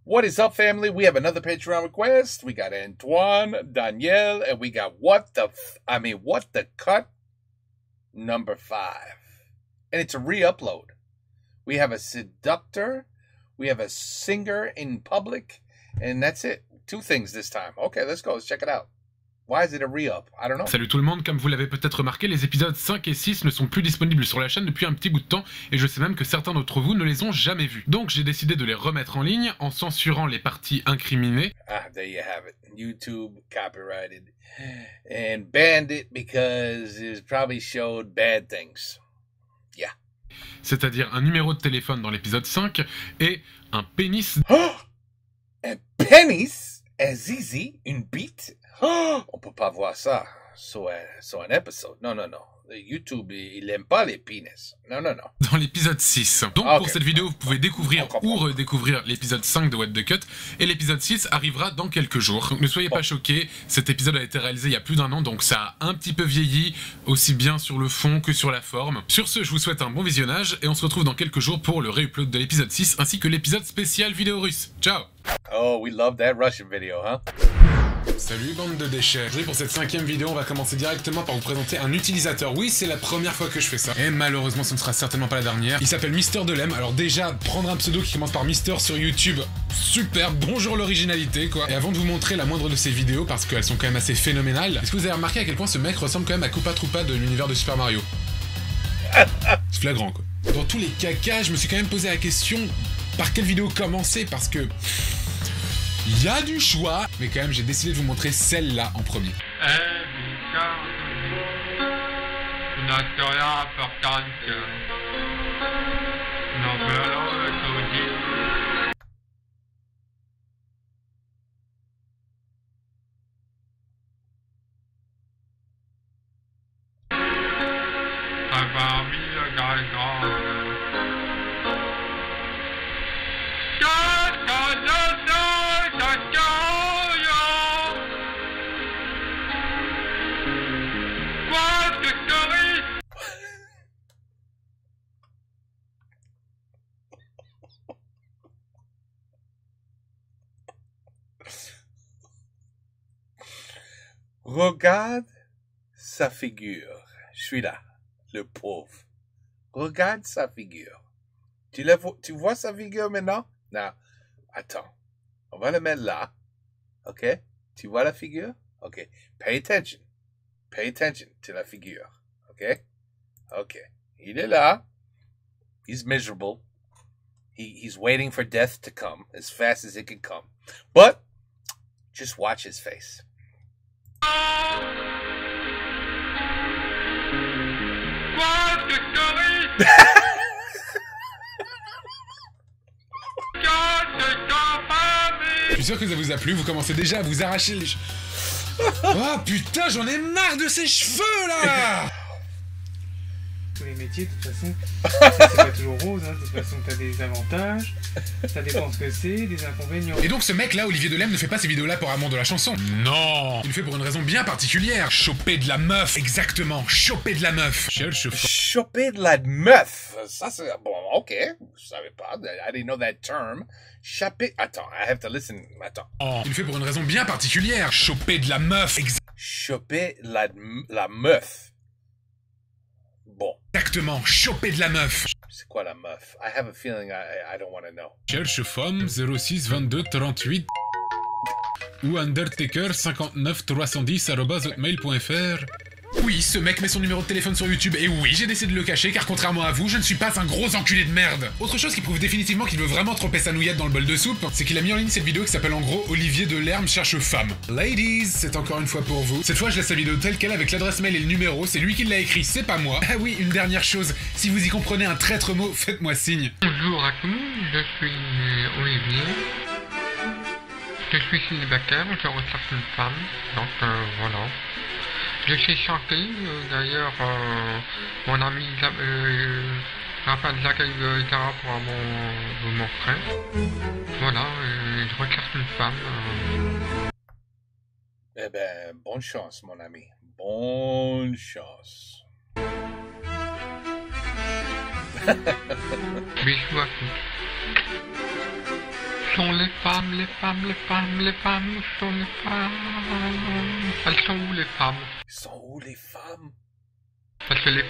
What is up, family? We have another Patreon request. We got Antoine, Danielle, and we got What the Cut number 5. And it's a re-upload. We have a seductor, we have a singer in public, and that's it. 2 things this time. Okay, let's go. Let's check it out. Why is it a re-up? I don't know. Salut tout le monde, comme vous l'avez peut-être remarqué, les épisodes 5 et 6 ne sont plus disponibles sur la chaîne depuis un petit bout de temps, et je sais même que certains d'entre vous ne les ont jamais vus. Donc j'ai décidé de les remettre en ligne en censurant les parties incriminées. Ah, there you have it. YouTube copyrighted and banned it because it probably showed bad things. Yeah. C'est-à-dire un numéro de téléphone dans l'épisode 5 et un pénis. Un pénis? Azizi? Une bite? On peut pas voir ça sur un épisode. Non. YouTube, il aime pas les pénis. Non. Dans l'épisode 6. Donc Okay. Pour cette vidéo, vous pouvez découvrir ou redécouvrir l'épisode 5 de What the Cut, et l'épisode 6 arrivera dans quelques jours. Donc ne soyez pas choqués, cet épisode a été réalisé il y a plus d'1 an, donc ça a un petit peu vieilli, aussi bien sur le fond que sur la forme. Sur ce, je vous souhaite un bon visionnage, et on se retrouve dans quelques jours pour le réupload de l'épisode 6, ainsi que l'épisode spécial vidéo russe. Ciao! Oh, we love that Russian video, huh? Salut bande de déchets. Aujourd'hui pour cette 5e vidéo, on va commencer directement par vous présenter un utilisateur. Oui, c'est la première fois que je fais ça. Et malheureusement, ce ne sera certainement pas la dernière. Il s'appelle Mister Delem. Alors déjà, prendre un pseudo qui commence par Mister sur YouTube, super, bonjour l'originalité quoi. Et avant de vous montrer la moindre de ces vidéos, parce qu'elles sont quand même assez phénoménales, est-ce que vous avez remarqué à quel point ce mec ressemble quand même à Koopa Troopa de l'univers de Super Mario? C'est flagrant quoi. Dans tous les cacas, je me suis quand même posé la question par quelle vidéo commencer, parce que... il y a du choix, mais quand même j'ai décidé de vous montrer celle-là en premier. Une historia importante. Non, mais alors, comme dit. Parmi le gargan. Regarde sa figure. Je suis là, le pauvre. Regarde sa figure. Tu vois sa figure maintenant? Non. Attends. On va le mettre là. OK? Tu vois la figure? OK. Pay attention. Pay attention to la figure. OK? OK. Il est là. He's miserable. He's waiting for death to come as fast as it can come. But just watch his face. Je suis sûr que ça vous a plu, vous commencez déjà à vous arracher les cheveux. Oh putain, j'en ai marre de ces cheveux là. Tous les métiers, de toute façon, ça, c'est pas toujours rose, hein. De toute façon, t'as des avantages, ça dépend ce que c'est, des inconvénients. Et donc ce mec là, Olivier Delem, ne fait pas ces vidéos là pour amour de la chanson. Non. Il le fait pour une raison bien particulière. Choper de la meuf. Exactement, choper de la meuf. Choper de la meuf. Ça c'est... Bon, OK. Je savais pas. I didn't know that term. Choper... Attends, I have to listen. Attends. Oh. Il le fait pour une raison bien particulière. Choper de la meuf. Choper la meuf. Bon. Exactement, choper de la meuf. C'est quoi la meuf? I have a feeling I don't want to know. Cherche femme 06 22 38 ou Undertaker 59 310 @hotmail.fr. Oui, ce mec met son numéro de téléphone sur YouTube, et oui, j'ai décidé de le cacher, car contrairement à vous, je ne suis pas un gros enculé de merde. Autre chose qui prouve définitivement qu'il veut vraiment tremper sa nouillette dans le bol de soupe, c'est qu'il a mis en ligne cette vidéo qui s'appelle en gros Olivier Delerme cherche femme. Ladies, c'est encore une fois pour vous. Cette fois, je laisse la vidéo telle qu'elle avec l'adresse mail et le numéro, c'est lui qui l'a écrit, c'est pas moi. Ah oui, une dernière chose, si vous y comprenez un traître mot, faites-moi signe. Bonjour à tous, je suis Olivier. Je suis célibataire, je recherche une femme, donc voilà. Je sais chanter, d'ailleurs, mon ami Raphaël Jacques Guitara pourra vous montrer. Voilà, je recherche une femme. Eh ben, bonne chance, mon ami. Bonne chance. Bisous à tous. sont les femmes, les femmes, les femmes, les femmes, où sont les femmes? Elles sont où les femmes? Ils sont où les femmes? Parce que les...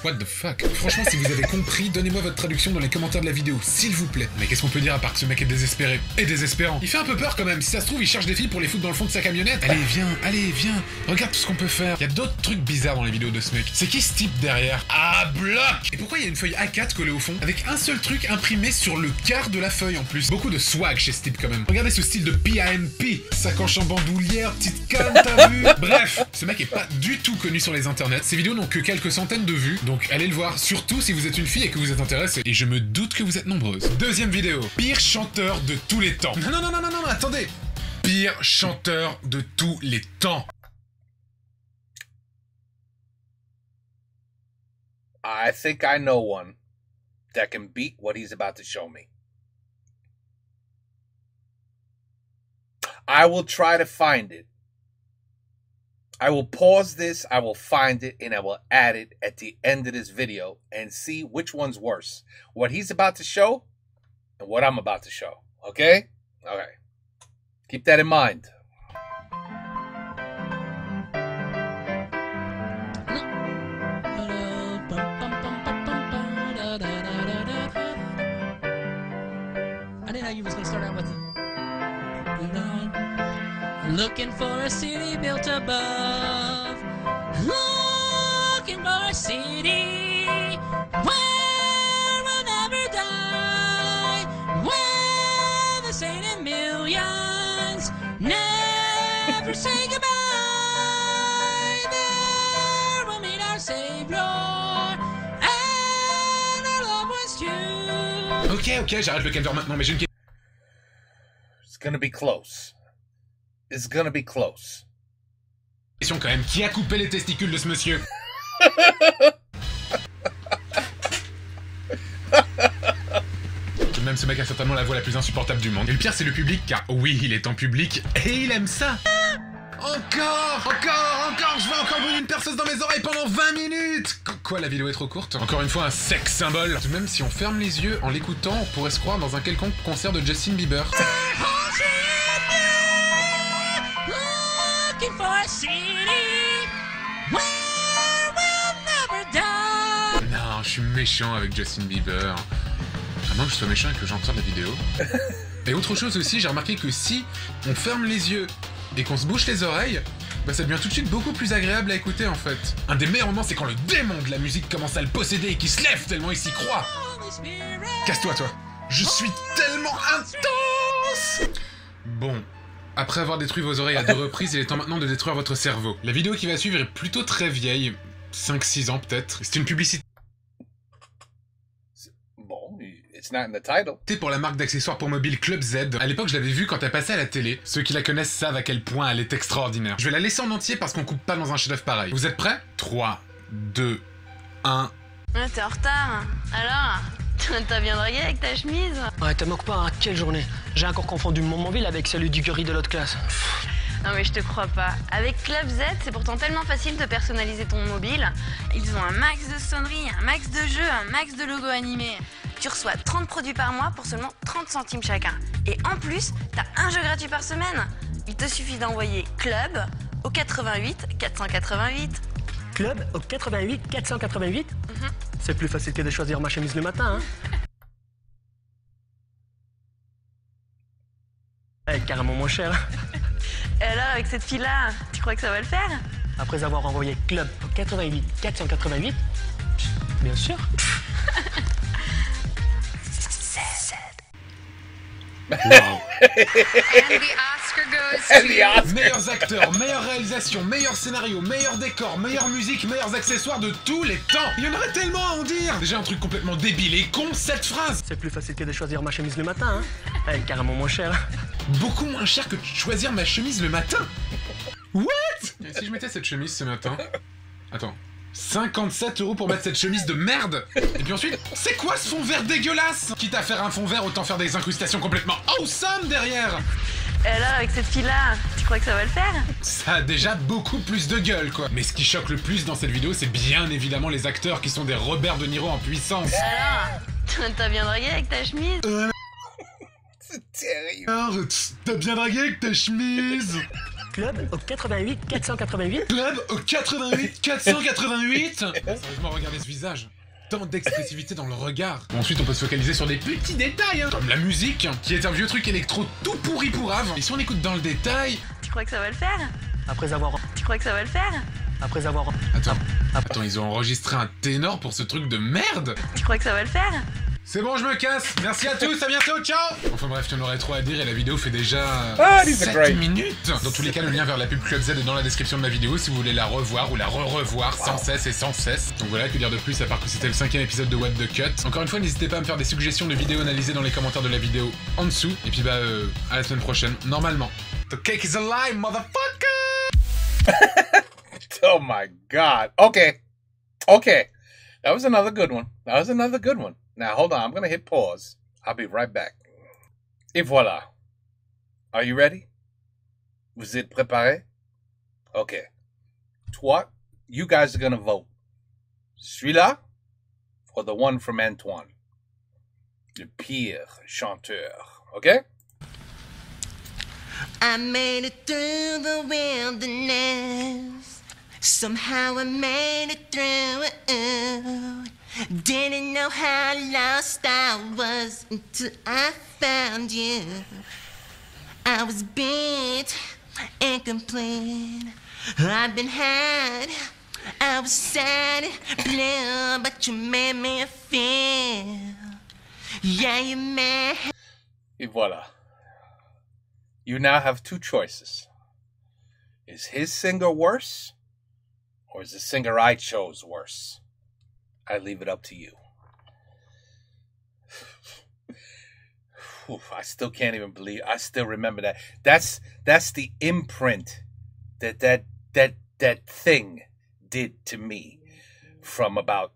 What the fuck? Franchement, si vous avez compris, donnez-moi votre traduction dans les commentaires de la vidéo, s'il vous plaît. Mais qu'est-ce qu'on peut dire à part que ce mec est désespéré? Et désespérant. Il fait un peu peur quand même. Si ça se trouve, il cherche des filles pour les foutre dans le fond de sa camionnette. Allez, viens. Regarde tout ce qu'on peut faire. Il y a d'autres trucs bizarres dans les vidéos de ce mec. C'est qui ce type derrière? Ah, bloc! Et pourquoi il y a une feuille A4 collée au fond, avec un seul truc imprimé sur le quart de la feuille en plus? Beaucoup de swag chez ce type quand même. Regardez ce style de PANP. Sacoche en bandoulière, petite canne, t'as vu? Bref, ce mec est pas du tout connu sur les internets. Ces vidéos n'ont que quelques centaines de vues, donc allez le voir, surtout si vous êtes une fille et que vous êtes intéressée. Et je me doute que vous êtes nombreuses. Deuxième vidéo. Pire chanteur de tous les temps. Non, attendez. Pire chanteur de tous les temps. I think I know one that can beat what he's about to show me. I will try to find it. I will pause this, I will find it, and I will add it at the end of this video and see which one's worse. What he's about to show and what I'm about to show. Okay? Okay. Keep that in mind. I didn't know you was gonna start out with looking for a city built above. Looking for a city where we'll never die. Where the saint in millions never say goodbye. There we'll meet our Savior and our loved ones too. Ok, j'arrête le calvaire maintenant, mais j'ai une question. It's gonna be close. It's gonna be close. Question quand même, qui a coupé les testicules de ce monsieur? Tout de même, ce mec a certainement la voix la plus insupportable du monde. Et le pire, c'est le public, car oui, il est en public, et il aime ça. Encore, je vais encore brûler une perceuse dans mes oreilles pendant 20 minutes. Quoi, la vidéo est trop courte? Encore une fois, un sex symbole. Tout de même, si on ferme les yeux en l'écoutant, on pourrait se croire dans un quelconque concert de Justin Bieber. Non, je suis méchant avec Justin Bieber. À moins que je sois méchant et que j'entende la vidéo. Et autre chose aussi, j'ai remarqué que si on ferme les yeux et qu'on se bouche les oreilles, bah ça devient tout de suite beaucoup plus agréable à écouter en fait. Un des meilleurs moments, c'est quand le démon de la musique commence à le posséder et qu'il se lève tellement il s'y croit. Casse-toi, toi. Je suis tellement intense. Bon. Après avoir détruit vos oreilles à 2 reprises, il est temps maintenant de détruire votre cerveau. La vidéo qui va suivre est plutôt très vieille, 5-6 ans peut-être. C'est une publicité Bon, it's not in the title. pour la marque d'accessoires pour mobile Club Z. À l'époque, je l'avais vue quand elle passait à la télé. Ceux qui la connaissent savent à quel point elle est extraordinaire. Je vais la laisser en entier parce qu'on coupe pas dans un chef-d'œuvre pareil. Vous êtes prêts? 3, 2, 1... Ouais, t'es en retard. Alors, t'as bien dragué avec ta chemise? Ouais, te moque pas, hein, quelle journée. J'ai encore confondu mon mobile avec celui du curry de l'autre classe. Non mais je te crois pas. Avec Club Z, c'est pourtant tellement facile de personnaliser ton mobile. Ils ont un max de sonneries, un max de jeux, un max de logos animés. Tu reçois 30 produits par mois pour seulement 30 centimes chacun. Et en plus, t'as un jeu gratuit par semaine. Il te suffit d'envoyer Club au 88 488. Club au 88 488 C'est plus facile que de choisir ma chemise le matin, hein. Carrément moins cher. Et alors, avec cette fille-là, tu crois que ça va le faire? Après avoir envoyé Club au 88 488, bien sûr. Meilleurs acteurs, meilleure réalisation, meilleur scénario, meilleur décor, meilleure musique, meilleurs accessoires de tous les temps. Il y en aurait tellement à en dire. Déjà un truc complètement débile et con, cette phrase. C'est plus facile que de choisir ma chemise le matin, hein. Carrément moins cher. Beaucoup moins cher que de choisir ma chemise le matin. What? Et si je mettais cette chemise ce matin? Attends. 57 € pour mettre cette chemise de merde. Et puis ensuite, c'est quoi ce fond vert dégueulasse? Quitte à faire un fond vert, autant faire des incrustations complètement awesome derrière. Et alors, avec cette fille-là, tu crois que ça va le faire? Ça a déjà beaucoup plus de gueule, quoi. Mais ce qui choque le plus dans cette vidéo, c'est bien évidemment les acteurs qui sont des Robert De Niro en puissance. Alors, t'as bien dragué avec ta chemise? sérieux. T'as bien dragué avec ta chemise. Club au 88 488. Club au 88 488. Sérieusement, regardez ce visage. Tant d'expressivité dans le regard. Ensuite, on peut se focaliser sur des petits détails, comme la musique, qui est un vieux truc électro tout pourri pourrave. Et si on écoute dans le détail... Tu crois que ça va le faire? Après avoir... Tu crois que ça va le faire? Après avoir... Attends, ils ont enregistré un ténor pour ce truc de merde? Tu crois que ça va le faire? C'est bon, je me casse. Merci à tous, à bientôt, ciao. Enfin bref, il y en aurait trop à dire et la vidéo fait déjà 7 minutes. Dans tous les cas, le lien vers la pub Club Z est dans la description de la vidéo si vous voulez la revoir ou la re-revoir sans cesse et sans cesse. Donc voilà, que dire de plus à part que c'était le 5e épisode de What the Cut. Encore une fois, n'hésitez pas à me faire des suggestions de vidéos analysées dans les commentaires de la vidéo en dessous. Et puis à la semaine prochaine, normalement. The cake is alive, motherfucker. Oh my God. Okay. That was another good one. Now, hold on. I'm going to hit pause. I'll be right back. Et voilà. Are you ready? Vous êtes préparés? Okay. Toi, you guys are going to vote. Celui-là, or the one from Antoine. Le pire chanteur. Okay? I made it through the wilderness. Somehow I made it through. Didn't know how lost I was until I found you. I was beat, incomplete. I've been had. I was sad, blue, but you made me feel. Yeah, you made. Et voilà. You now have two choices. Is his singer worse? Or is the singer I chose worse? I leave it up to you. I still can't even believe. I still remember that. That's the imprint that thing did to me from about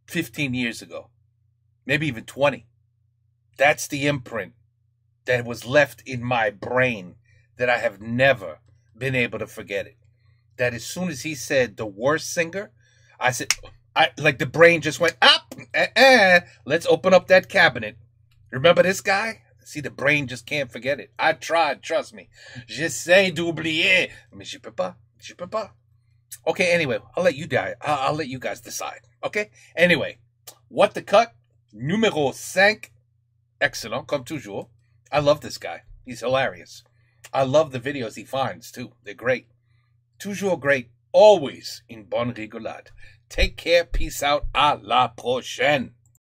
15 years ago, maybe even 20. That's the imprint that was left in my brain that I have never been able to forget it. That as soon as he said the worst singer, I said, like the brain just went up. Let's open up that cabinet. Remember this guy? See, the brain just can't forget it. I tried, trust me. J'essaie d'oublier, mais je peux pas. Okay, anyway, I'll let you guys decide. Okay? Anyway, What the Cut, numéro 5. Excellent, comme toujours. I love this guy. He's hilarious. I love the videos he finds, too. They're great. Toujours great. Always in bonne rigolade. Take care. Peace out. À la prochaine.